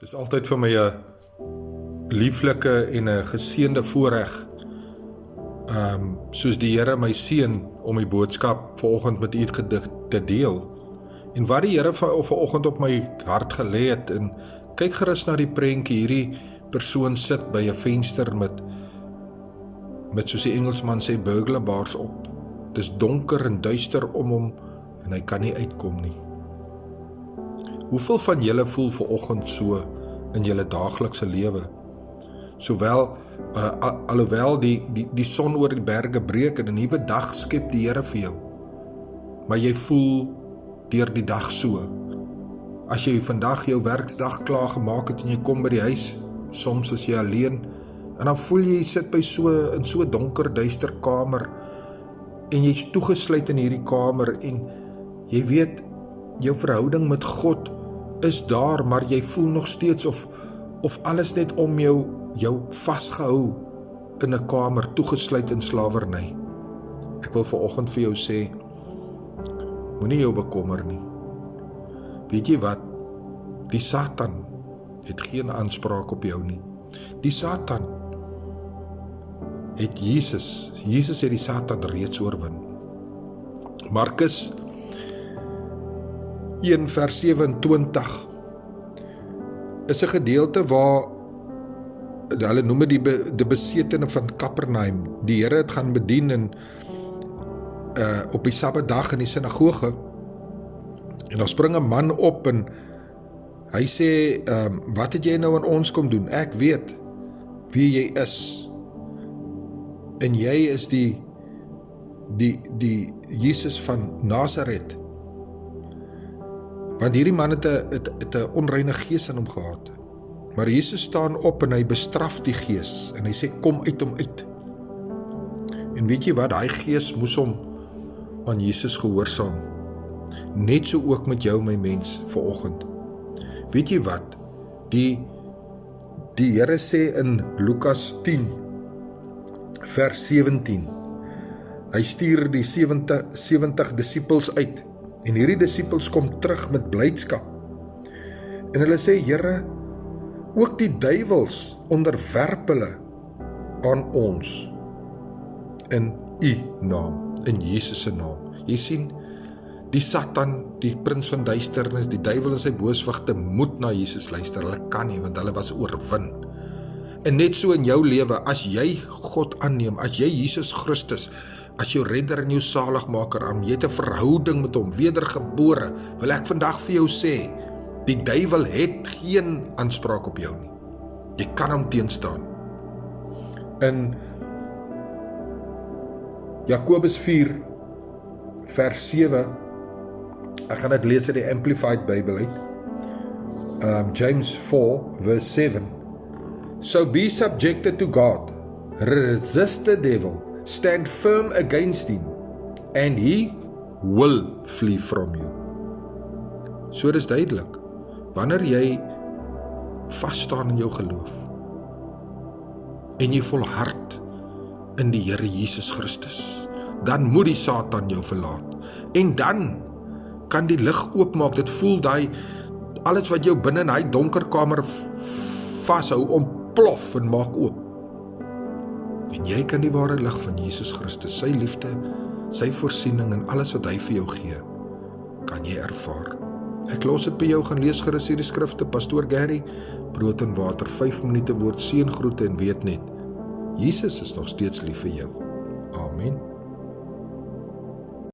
Dis altyd vir my 'n lieflike en 'n geseënde voorreg, soos die Here my seën om die boodskap vanoggend met u te deel. En wat die Here vanoggend op my hart gelê het, en kyk gerus na die prentjie, hierdie persoon sit by 'n venster met soos die Engelsman sê burglar bars op. Dis donker en duister om hom en hy kan nie uitkom nie. Hoeveel van julle voel vanoggend so in julle daaglikse lewe? Sowel alhoewel die son oor die berge breek en 'n nuwe dag skep die Here vir jou, maar jy voel deur die dag so. As jy vandag jou werksdag klaar gemaak het en jy kom by die huis, soms is jy alleen, en dan voel jy sit by in so 'n donker, duister kamer, en jy's toegesluit in hierdie kamer, en jy weet, jou verhouding met God is daar, maar jy voel nog steeds of alles net om jou vasgehou in 'n kamer, toegesluit in slawerny. Ek wil vanoggend vir jou sê, moenie jou bekommer nie. Weet jy wat? Die Satan het geen aanspraak op jou nie. Die Satan het Jesus het die Satan reeds oorwin. Markus 1 vers 27 is 'n gedeelte waar hulle noem dit die besetene van Kapernaum. Die Here het gaan bedien en op die Sabbatdag in die sinagoge, en daar spring 'n man op en hy sê, wat het jy nou aan ons kom doen? Ek weet wie jy is, en jy is die Jesus van Nasaret. Want hierdie man het 'n onreine gees in hom gehad. Maar Jesus staan op en hy bestraf die gees, en hy sê, kom uit hom uit. En weet jy wat, daai gees moes hom aan Jesus gehoorsaam. Net so ook met jou, my mens, vanoggend. Weet jy wat, die Here sê in Lukas 10 vers 17, hy stuur die 70 disippels uit, en hierdie disippels kom terug met blydskap, en hulle sê, Here, ook die duiwels onderwerp hulle aan ons, in u naam, in Jesus se naam. Jy sien, die Satan, die prins van duisternis, die duiwel en sy booswigte moet na Jesus luister. Hulle kan nie, want hulle was oorwin. En net so in jou lewe, as jy God aanneem, as jy Jesus Christus as jou redder en jou saligmaker aan, jy het 'n verhouding met hom, wedergebore, wil ek vandag vir jou sê, die duiwel het geen aanspraak op jou nie. Jy kan hom teenstaan. In Jakobus 4 vers 7, ek gaan dit lees uit die Amplified Bible uit, James 4 verse 7, so be subjected to God, resist the devil, stand firm against him, and he will flee from you. So dis duidelik, wanneer jy vasstaan in jou geloof, en jy volhard in die Here Jesus Christus, dan moet die Satan jou verlaat, en dan kan die lig oopmaak. Dit voel alles wat jou binne in hy donker kamer vashou, ontplof en maak oop. En jy kan die ware lig van Jesus Christus, sy liefde, sy voorsiening en alles wat hy vir jou gee, kan jy ervaar. Ek los dit by jou, gaan lees gerus hierdie skrifte, Pastoor Gary, Brood en Water, 5 minute woord, seëngroete, en weet net, Jesus is nog steeds lief vir jou. Amen.